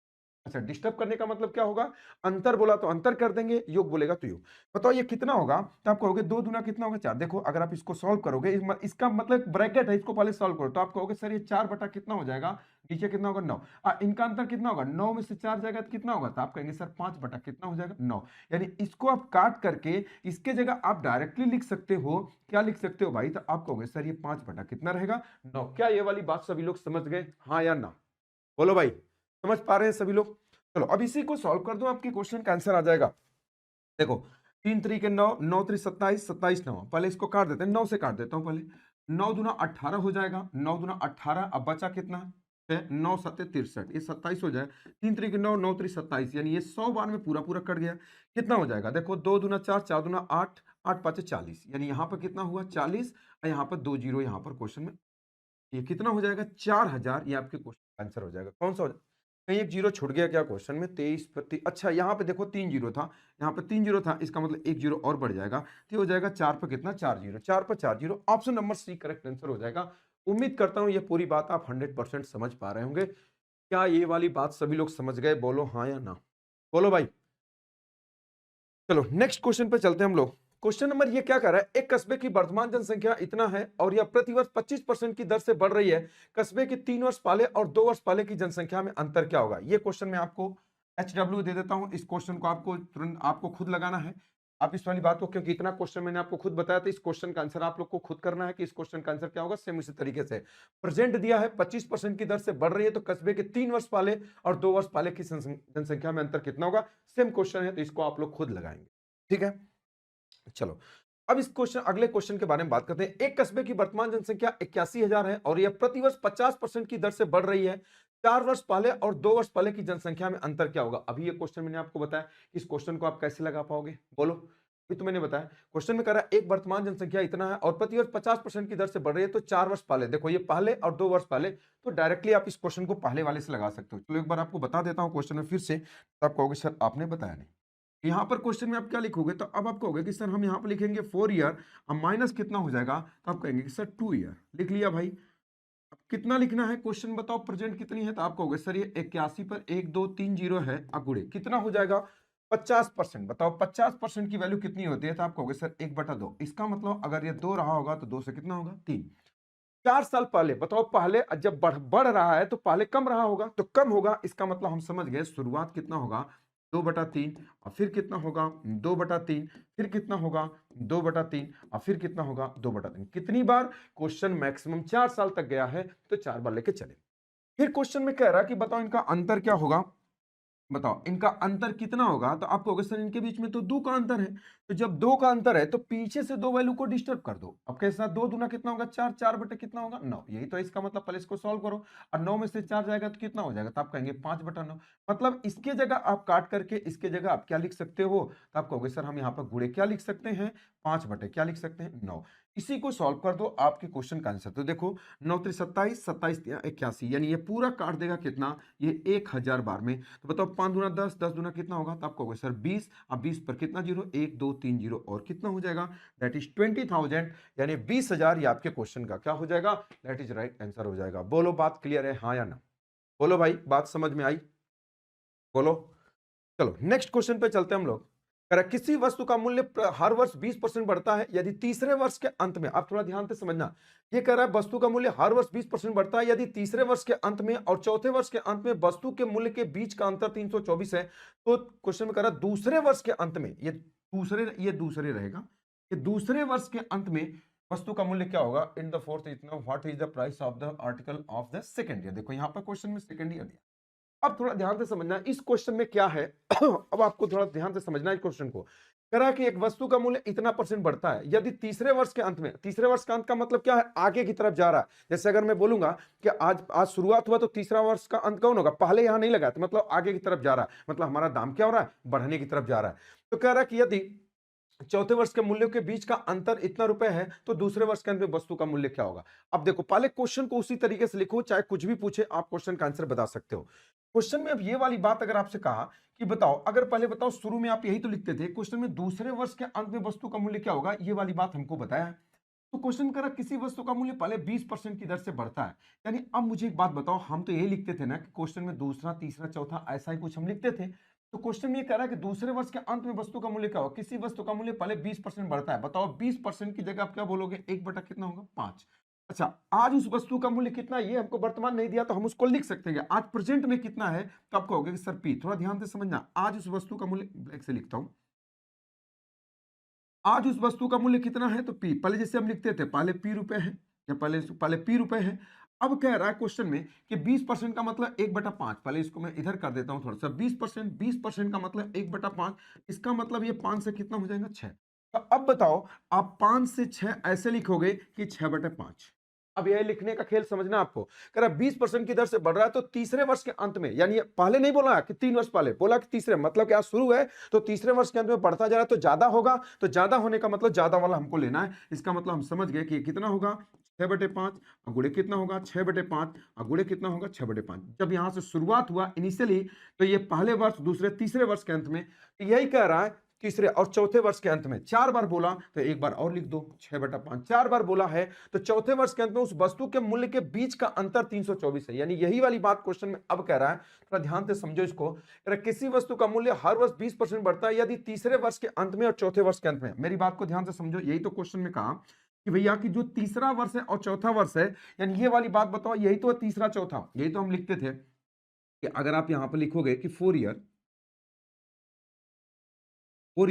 अच्छा, डिस्टर्ब करने का मतलब क्या होगा? अंतर बोला तो अंतर कर देंगे, योग बोलेगा तो योग। बताओ ये कितना होगा? तो आप कहोगे 2 दूना कितना होगा? 4। देखो अगर आप इसको सॉल्व करोगे, इसका मतलब ब्रैकेट है, इसको पहले सॉल्व करो, तो आप कहोगे सर ये 4 बटा कितना हो जाएगा? नीचे कितना होगा? 9। इनका अंतर कितना होगा? 9 में से 4 जाएगा तो कितना होगा? तो आप कहेंगे सर 5 बटा कितना हो जाएगा? 9। यानी इसको आप काट करके इसके जगह आप डायरेक्टली लिख सकते हो। क्या लिख सकते हो भाई? तो आप कहोगे सर ये 5 बटा कितना रहेगा? 9। क्या ये वाली बात सभी लोग समझ गए, हाँ या ना? बोलो भाई, समझ पा रहे हैं सभी लोग? चलो अब इसी को सॉल्व कर दो, आपके क्वेश्चन का आंसर आ जाएगा। देखो 3 3 9, 9 3 27, 27 9। पहले इसको काट देते हैं, 9 से काट देता हूं पहले। 9 दूना 18 हो जाएगा, 9 दूना 18। अब बचा कितना है? 9 7 63, ये 27 हो जाए। 3 3 9, 9 3 27, यानी ये 100 बार में पूरा पूरा कट गया। कितना हो जाएगा? देखो 2 दूना 4, 4 दूना 8, 8 5 40, यानी यहाँ पर कितना हुआ? 40, और यहाँ पर 2 जीरो यहाँ पर क्वेश्चन में। ये कितना हो जाएगा? 4000। ये आपके क्वेश्चन आंसर हो जाएगा। कौन सा हो जाएगा? कहीं एक जीरो छूट गया क्या क्वेश्चन में? 23 प्रति, अच्छा यहाँ पे देखो 3 जीरो था, यहाँ पे 3 जीरो था, इसका मतलब 1 जीरो और बढ़ जाएगा, तो ये हो जाएगा 4 पर कितना? 4 जीरो, 4 पर 4 zero. Option number C correct answer हो जाएगा। उम्मीद करता हूँ ये पूरी बात आप 100% समझ पा रहे होंगे। क्या ये वाली बात सभी लोग समझ गए? बोलो हाँ या ना? बोलो भाई। चलो नेक्स्ट क्वेश्चन पे चलते हैं हम लोग। क्वेश्चन नंबर ये क्या कर रहा है? एक कस्बे की वर्तमान जनसंख्या इतना है और यह प्रतिवर्ष 25% की दर से बढ़ रही है। कस्बे के 3 वर्ष पहले और 2 वर्ष पहले की जनसंख्या में अंतर क्या होगा? ये क्वेश्चन मैं आपको HW दे देता हूं। इस क्वेश्चन को आपको तुरंत आपको खुद लगाना है। आप इस वाली बात को, क्योंकि इतना क्वेश्चन मैंने आपको खुद बताया था, इस क्वेश्चन का आंसर आप लोग को खुद करना है कि इस क्वेश्चन का आंसर क्या होगा। सेम इसी तरीके से प्रेजेंट दिया है 25% की दर से बढ़ रही है, तो कस्बे के 3 वर्ष पहले और 2 वर्ष पहले की जनसंख्या में अंतर कितना होगा? सेम क्वेश्चन है, तो इसको आप लोग खुद लगाएंगे। ठीक है, चलो अब इस क्वेश्चन, अगले क्वेश्चन के बारे में बात करते हैं। एक कस्बे की वर्तमान जनसंख्या 81,000 है और यह प्रतिवर्ष 50% की दर से बढ़ रही है। 4 वर्ष पहले और 2 वर्ष पहले की जनसंख्या में अंतर क्या होगा? अभी ये क्वेश्चन मैंने आपको बताया, इस क्वेश्चन को आप कैसे लगा पाओगे? बोलो। अभी तो मैंने बताया, क्वेश्चन में कह रहा है एक वर्तमान जनसंख्या इतना है और प्रतिवर्ष 50% की दर से बढ़ रही है, तो 4 वर्ष पहले, देखो ये पहले और 2 वर्ष पहले, तो डायरेक्टली आप इस क्वेश्चन को पहले वाले से लगा सकते हो। चलो एक बार आपको बता देता हूं क्वेश्चन में फिर से, तो आप कहोगे सर आपने बताया नहीं। यहाँ पर क्वेश्चन में आप क्या लिखोगे? तो अब आप कहोगे कि सर हम यहाँ पर लिखेंगे 4 ईयर, अब माइनस कितना हो जाएगा? तो आप कहेंगे कि सर 2 ईयर। लिख लिया भाई। अब कितना लिखना है? क्वेश्चन बताओ प्रेजेंट कितनी है? तो आप कहोगे सर ये 81 पर 1 2 3 जीरो है, अब गुणे कितना हो जाएगा? 50%। बताओ 50% की वैल्यू कितनी होती है? तो आप कहोगे सर 1/2। इसका मतलब अगर ये 2 रहा होगा तो 2 से कितना होगा? 3। 4 साल पहले, बताओ पहले जब बढ़ रहा है तो पहले कम रहा होगा, तो कम होगा, इसका मतलब हम समझ गए शुरुआत कितना होगा? 2/3, और फिर कितना होगा? 2/3, फिर कितना होगा? 2/3, और फिर कितना होगा? 2/3। कितनी बार? क्वेश्चन मैक्सिमम 4 साल तक गया है, तो 4 बार लेके चले। फिर क्वेश्चन में कह रहा है कि बताओ इनका अंतर क्या होगा? बताओ इनका अंतर कितना होगा? तो आप कहोगे सर इनके बीच में तो 2 का अंतर है, तो जब 2 का अंतर है तो पीछे से 2 वैल्यू को डिस्टर्ब कर दो। अब कैसे? 2 दूना कितना होगा? 4, 4 बटे कितना होगा? 9। यही तो इसका मतलब, पहले इसको सॉल्व करो, और 9 में से 4 जाएगा तो कितना हो जाएगा? तो आप कहेंगे 5/9। मतलब इसके जगह आप काट करके इसके जगह आप क्या लिख सकते हो? तो आप कहोगे सर हम यहाँ पर गुणे क्या लिख सकते हैं? 5 बटे क्या लिख सकते हैं? 9। इसी को सॉल्व कर दो, आपके क्वेश्चन का आंसर। तो देखो 9 3 27, 27 81, यानी ये पूरा काट देगा कितना, ये 1000 बार में। तो बताओ 5 दूना 10, 10 दूना कितना होगा, तो आपको होगा सर 20। अब 20 पर कितना जीरो, 1 2 3 जीरो, और कितना हो जाएगा, दैट इज 20,000, यानी 20,000। ये आपके क्वेश्चन का क्या हो जाएगा, दैट इज राइट आंसर हो जाएगा। बोलो बात क्लियर है, हाँ या ना? बोलो भाई, बात समझ में आई? बोलो। चलो नेक्स्ट क्वेश्चन पे चलते हैं हम लोग। कह रहा है, किसी वस्तु का मूल्य हर वर्ष 20% बढ़ता है यदि तीसरे वर्ष के अंत में, आप थोड़ा ध्यान से समझना, ये कह रहा है वस्तु का मूल्य हर वर्ष 20% बढ़ता है यदि तीसरे वर्ष के अंत में और चौथे वर्ष के अंत में वस्तु के मूल्य के बीच का अंतर 324 है। तो क्वेश्चन में कह रहा है दूसरे वर्ष के अंत में, ये दूसरे रहेगा, ये दूसरे वर्ष के अंत में वस्तु का मूल्य क्या होगा, इन द फोर्थ इतना, what is the price of the article of the second year. देखो यहां पर क्वेश्चन में सेकंड ईयर दिया। अब थोड़ा ध्यान से समझना इस क्वेश्चन में क्या है। अब आपको थोड़ा ध्यान से समझना इस क्वेश्चन को। कह रहा है कि एक वस्तु का मूल्य इतना परसेंट बढ़ता है यदि तीसरे वर्ष के अंत में, तीसरे वर्ष का अंत का मतलब क्या है, आगे की तरफ जा रहा है। जैसे अगर मैं बोलूंगा कि आज आज शुरुआत हुआ तो तीसरा वर्ष का अंत कौन होगा, पहले यहां नहीं लगा, तो मतलब आगे की तरफ जा रहा है, मतलब हमारा दाम क्या हो रहा है, बढ़ने की तरफ जा रहा है। तो कह रहा है कि यदि चौथे वर्ष के मूल्यों के बीच का अंतर इतना रुपए है तो दूसरे वर्ष के अंत में वस्तु का मूल्य क्या होगा। अब देखो पहले क्वेश्चन को उसी तरीके से लिखो, चाहे कुछ भी पूछे आप क्वेश्चन का आंसर बता सकते हो। क्वेश्चन में अब ये वाली बात अगर आपसे कहा कि बताओ, अगर पहले बताओ शुरू में आप यही तो लिखते थे, क्वेश्चन में दूसरे वर्ष के अंत में वस्तु का मूल्य क्या होगा, ये वाली बात हमको बताया है। तो क्वेश्चन करा किसी वस्तु का मूल्य पहले 20% की दर से बढ़ता है, यानी अब मुझे एक बात बताओ, हम तो यही लिखते थे ना कि क्वेश्चन में दूसरा तीसरा चौथा ऐसा ही कुछ हम लिखते थे। तो क्वेश्चन में ये कह रहा है कि दूसरे वर्ष के अंत में वस्तु का मूल्य क्या होगा, किसी वस्तु का मूल्य पहले 20% बढ़ता है। बताओ 20% की जगह आप क्या बोलोगे, 1 बटा कितना होगा, 5। अच्छा, आज उस वस्तु का मूल्य कितना है, ये हमको वर्तमान नहीं दिया तो हम उसको लिख सकते हैं आज प्रेजेंट में कितना है, तो आप कहोगे कि सर पी। थोड़ा ध्यान से समझना, आज उस वस्तु का मूल्य, ब्लैक से लिखता हूं, आज उस वस्तु का मूल्य कितना है, तो पी। पहले जैसे हम लिखते थे पहले पी रुपए है, या पहले पहले पी रुपए है। अब कह रहा है क्वेश्चन में कि 20% का मतलब 1/5। पहले इसको मैं इधर कर देता हूं थोड़ा सा, 20% का मतलब 1/5, इसका मतलब ये 5 से कितना हो जाएगा, 6। तो अब बताओ आप 5 से 6 ऐसे लिखोगे कि 6/5। अब यह लिखने का खेल समझना आपको। कह रहा 20% की दर से बढ़ रहा है तो तीसरे वर्ष के अंत में, यानी पहले नहीं बोला कि 3 वर्ष पहले, बोला कि तीसरे, मतलब क्या शुरू है तो तीसरे वर्ष के अंत में बढ़ता जा रहा है तो ज्यादा होगा। तो ज्यादा होने का मतलब ज्यादा वाला हमको लेना है। इसका मतलब हम समझ गए कि कितना होगा, 6/5 गुणे कितना होगा, 6/5 गुणे कितना होगा, 6/5। जब यहां से शुरुआत हुआ इनिशियली, तो ये पहले वर्ष दूसरे तीसरे वर्ष के अंत में, यही कह रहा है तीसरे और चौथे वर्ष के अंत में। 4 बार बोला तो एक बार और लिख दो, 6/5। 4 बार बोला है तो चौथे वर्ष के अंत में उस वस्तु के मूल्य के बीच का अंतर 324 है, यानी यही वाली बात क्वेश्चन में अब कह रहा है। थोड़ा ध्यान से समझो इसको। किसी वस्तु का मूल्य हर वर्ष 20% बढ़ता है यदि तीसरे वर्ष के अंत में और चौथे वर्ष के अंत में। मेरी बात को ध्यान से समझो, यही तो क्वेश्चन में कहा कि भैया कि जो तीसरा वर्ष है और चौथा वर्ष है, यानी ये वाली बात बताओ, यही तो है तीसरा चौथा, यही तो हम लिखते थे कि अगर आप यहां पर लिखोगे कि 4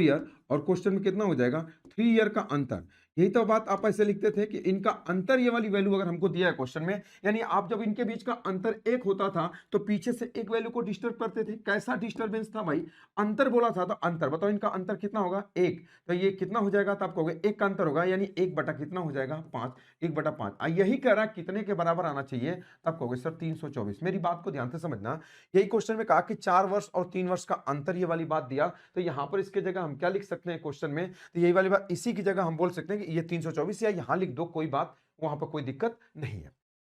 ईयर और क्वेश्चन में कितना हो जाएगा, 3 ईयर का अंतर। यही तो बात आप ऐसे लिखते थे कि इनका अंतर, ये वाली वैल्यू अगर हमको दिया है क्वेश्चन में, यानी आप जब इनके बीच का अंतर 1 होता था तो पीछे से एक वैल्यू को डिस्टर्ब करते थे। कैसा डिस्टर्बेंस था भाई, अंतर बोला था तो अंतर बताओ, इनका अंतर कितना होगा, 1। तो ये कितना हो जाएगा, तो आप कहोगे 1 का अंतर होगा, यानी 1 बटा कितना हो जाएगा, 5। 1/5 यही कह रहा है कितने के बराबर आना चाहिए, तब कहोगे सर 324। मेरी बात को ध्यान से समझना, यही क्वेश्चन में कहा कि 4 वर्ष और 3 वर्ष का अंतर, ये वाली बात दिया, तो यहां पर इसके जगह हम क्या लिख सकते हैं क्वेश्चन में, तो यही वाली बात, इसी की जगह हम बोल सकते हैं कि ये 324, या यहां लिख दो, कोई बात, वहां पर कोई दिक्कत नहीं है।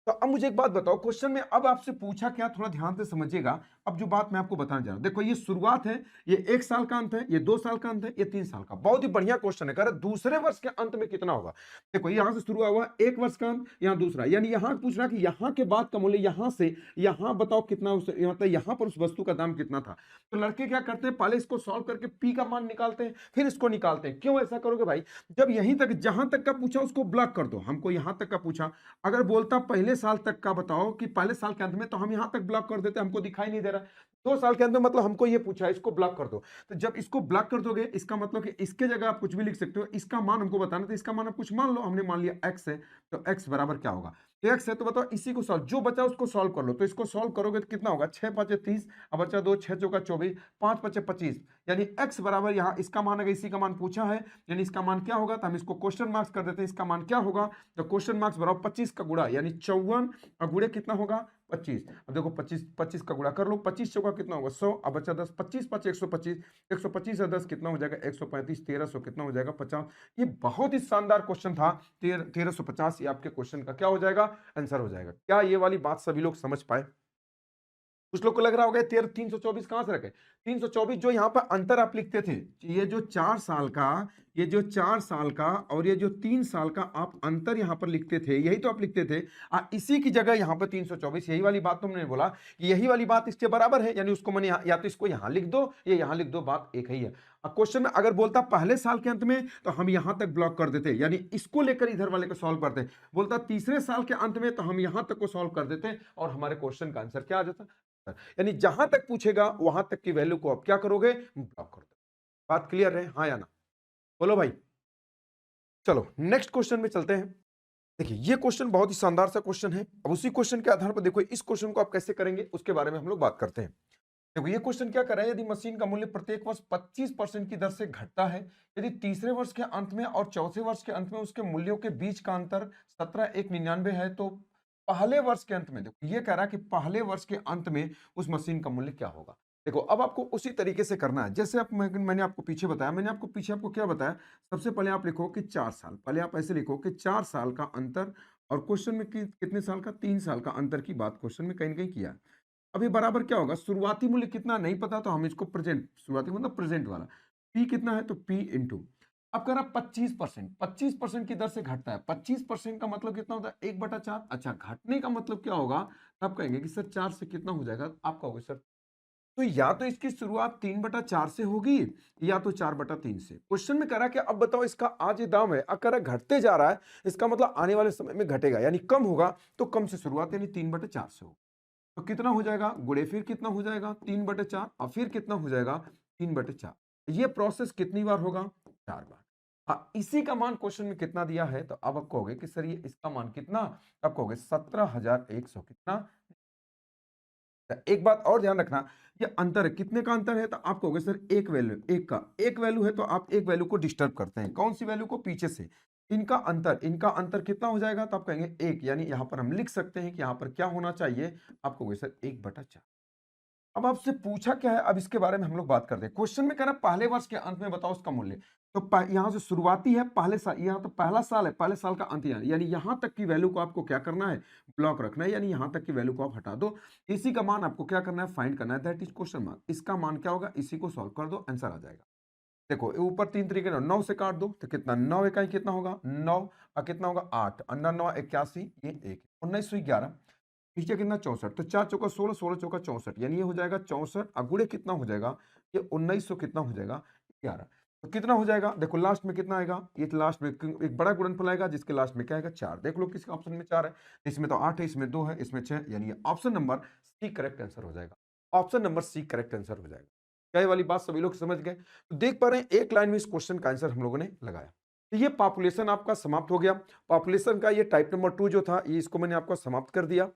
तो अब मुझे एक बात बताओ, क्वेश्चन में अब आपसे पूछा क्या, थोड़ा ध्यान से समझिएगा। अब जो बात मैं आपको बताने जा रहा हूं, देखो ये शुरुआत है, ये 1 साल का अंत है, ये 2 साल का अंत है, ये 3 साल का। बहुत ही बढ़िया क्वेश्चन है, कह रहा दूसरे वर्ष के अंत में कितना होगा। देखो यहां से शुरू हुआ 1 वर्ष का अंत, यहां दूसरा, यानी यहां पूछ रहा कि यहां के बाद का मूल्य यहां से यहां बताओ कितना, मतलब यहां पर उस वस्तु का दाम कितना था। तो लड़के क्या करते हैं, पहले इसको सॉल्व करके पी का मान निकालते हैं, फिर इसको निकालते हैं। क्यों ऐसा करोगे भाई, जब यहीं तक, जहां तक का पूछा उसको ब्लॉक कर दो। हमको यहां तक का पूछा, अगर बोलता पहले साल तक का बताओ कि पहले साल के अंत में, तो हम यहां तक ब्लॉक कर देते, हमको दिखाई नहीं दे रहा। 2 साल के अंत में मतलब हमको ये पूछा है, इसको ब्लॉक कर दो। तो जब इसको ब्लॉक कर दोगे, इसका मतलब कि इसके जगह आप कुछ भी लिख सकते हो, इसका मान हमको बताना, तो इसका मान आप कुछ मान लो, हमने मान लिया x है, तो x बराबर क्या होगा, एक्स है तो बताओ इसी को सॉल्व, जो बचा उसको सॉल्व कर लो। तो इसको सॉल्व करोगे तो कितना होगा, 6 5 30, अब बचा 2, 6 चौका 24, 5 5 25, यानी एक्स बराबर यहाँ इसका मान अगर इसी का मान पूछा है, यानी इसका मान क्या होगा, तो हम इसको क्वेश्चन मार्क्स कर देते हैं। इसका मान क्या होगा, तो क्वेश्चन मार्क्स बराबर 25 का गुणा, यानी 54 और गुणे कितना होगा 25। अब देखो 25 25 का गुणा कर लो, 25 चौका कितना होगा 100, अब बचा 10, 25 5 125, 125 और 10 कितना हो जाएगा 135, 1300 कितना हो जाएगा 50। ये बहुत ही शानदार क्वेश्चन था, 1350, ये आपके क्वेश्चन का क्या हो जाएगा, आंसर हो जाएगा। क्या ये वाली बात सभी लोग समझ पाए? कुछ लोग को लग रहा होगा 324 कहां से रखे, 324 जो यहाँ पर अंतर आप लिखते थे, ये जो 4 साल का, ये जो 4 साल का और ये जो 3 साल का आप अंतर यहाँ पर लिखते थे, यही तो आप लिखते थे। इसी की जगह यहाँ पर 324, यही वाली बात तुमने बोला कि यही वाली बात इसके बराबर है, यानी उसको मैंने या तो इसको यहाँ लिख दो या यहाँ लिख दो, बात एक ही है। क्वेश्चन में अगर बोलता पहले साल के अंत में तो हम यहां तक ब्लॉक कर देते, यानी इसको लेकर इधर वाले को सॉल्व करते। बोलता तीसरे साल के अंत में तो हम यहां तक को सॉल्व कर देते और हमारे क्वेश्चन का आंसर क्या आ जाता, यानी जहां तक पूछेगा वहां तक की वैल्यू को आप क्या करोगे, ब्लॉक कर दो। बात क्लियर है, हाँ या ना, बोलो भाई। चलो नेक्स्ट क्वेश्चन में चलते हैं। देखिए ये क्वेश्चन बहुत ही शानदार सा क्वेश्चन है। अब उसी क्वेश्चन के आधार पर देखो इस क्वेश्चन को आप कैसे करेंगे उसके बारे में हम लोग बात करते हैं। देखो ये क्वेश्चन क्या कर रहा है, यदि मशीन का मूल्य प्रत्येक वर्ष 25% की दर से घटता है, यदि तीसरे वर्ष के अंत में और चौथे वर्ष के अंत में उसके मूल्यों के बीच का अंतर 17,199 है, तो पहले वर्ष के अंत में, देखो ये कह रहा है कि पहले वर्ष के अंत में उस मशीन का मूल्य क्या होगा। देखो अब आपको उसी तरीके से करना है जैसे मैंने आपको पीछे बताया। मैंने आपको पीछे आपको क्या बताया, सबसे पहले आप लिखो कि 4 साल, पहले आप ऐसे लिखो कि 4 साल का अंतर, और क्वेश्चन में कितने साल का, 3 साल का अंतर की बात क्वेश्चन में कहीं ना कहीं किया। अब ये बराबर क्या होगा, शुरुआती मूल्य कितना नहीं पता तो हम इसको प्रेजेंट, शुरुआती मतलब प्रेजेंट वाला, पी कितना है तो पी इंटू, अब कह रहा 25%, 25% की दर से घटता है, 25% का मतलब कितना होता है 1/4। अच्छा घटने का मतलब क्या होगा, तब कहेंगे कि सर 4 से कितना हो जाएगा, आप कहोगे सर तो या तो इसकी शुरुआत 3/4 से होगी या तो 4/3 से। क्वेश्चन में कह रहा है कि अब बताओ इसका आज ये दाम है, अब कह रहा है घटते जा रहा है, इसका मतलब आने वाले समय में घटेगा, यानी कम होगा, तो कम से शुरुआत यानी 3/4 से होगा। तो कितना हो जाएगा गुणे, फिर कितना हो जाएगा 3/4 और फिर कितना हो जाएगा 3/4। ये प्रोसेस कितनी बार होगा, 4 बार। इसी का मान क्वेश्चन में कितना दिया है, तो अब आप कहोगे कि सर ये इसका मान कितना, अब कहोगे 17,100 कितना। एक बात और ध्यान रखना, ये अंतर है, कितने का अंतर है, तो आप कहोगे सर एक वैल्यू, एक वैल्यू है तो आप एक वैल्यू को डिस्टर्ब करते हैं, कौन सी वैल्यू को, पीछे से। इनका अंतर कितना हो जाएगा, तो आप कहेंगे 1, यानी यहां पर हम लिख सकते हैं कि यहां पर क्या होना चाहिए, आप कहोगे सर 1/4। अब आपसे पूछा क्या है, अब इसके बारे में हम लोग बात करते हैं। क्वेश्चन में कह रहा है पहले वर्ष के अंत में बताओ उसका मूल्य, तो यहां से शुरुआती है पहले साल, यहां तो पहला साल है, पहले साल का अंत, यानी यहां तक की वैल्यू को आपको क्या करना है, ब्लॉक रखना है, यानी यहां तक की वैल्यू को आप हटा दो। इसी का मान आपको क्या करना है, फाइंड करना है, दैट इज क्वेश्चन मार्क। इसका मान क्या होगा, इसी को सॉल्व कर दो, आंसर आ जाएगा। देखो ऊपर 3 तरीके, 9 से काट दो तो कितना, 9 इकाई कितना होगा 9, और कितना होगा 8, 9 81, ये 1 1911, नीचे कितना 64, तो 4 चौका 16, 16 चौका 64, यानी ये हो जाएगा 64, अगुड़े कितना हो जाएगा, ये 1900 कितना हो जाएगा 11। तो कितना हो जाएगा, देखो लास्ट में कितना आएगा, ये लास्ट में एक बड़ा गुणनफल आएगा जिसके लास्ट में क्या आएगा 4। देख लो किसके ऑप्शन में 4 है, इसमें तो 8 है, इसमें 2 है, इसमें 6, यानी option number C correct answer हो जाएगा। Option number C correct answer हो जाएगा। क्या ये वाली बात सभी लोग समझ गए? तो देख पा रहे हैं एक लाइन में इस क्वेश्चन का आंसर हम लोगों ने लगाया। तो ये पॉपुलेशन आपका समाप्त हो गया। पॉपुलेशन का ये टाइप नंबर 2 जो था, ये इसको मैंने आपको समाप्त कर दिया।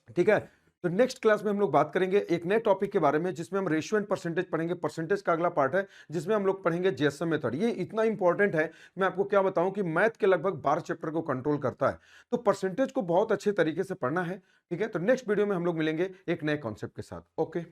ठीक है, तो नेक्स्ट क्लास में हम लोग बात करेंगे एक नए टॉपिक के बारे में जिसमें हम रेशियो एंड परसेंटेज पढ़ेंगे। परसेंटेज का अगला पार्ट है जिसमें हम लोग पढ़ेंगे जेएसएम मेथड। ये इतना इंपॉर्टेंट है, मैं आपको क्या बताऊं कि मैथ के लगभग 12 चैप्टर को कंट्रोल करता है, तो परसेंटेज को बहुत अच्छे तरीके से पढ़ना है। ठीक है, तो नेक्स्ट वीडियो में हम लोग मिलेंगे एक नए कॉन्सेप्ट के साथ। ओके।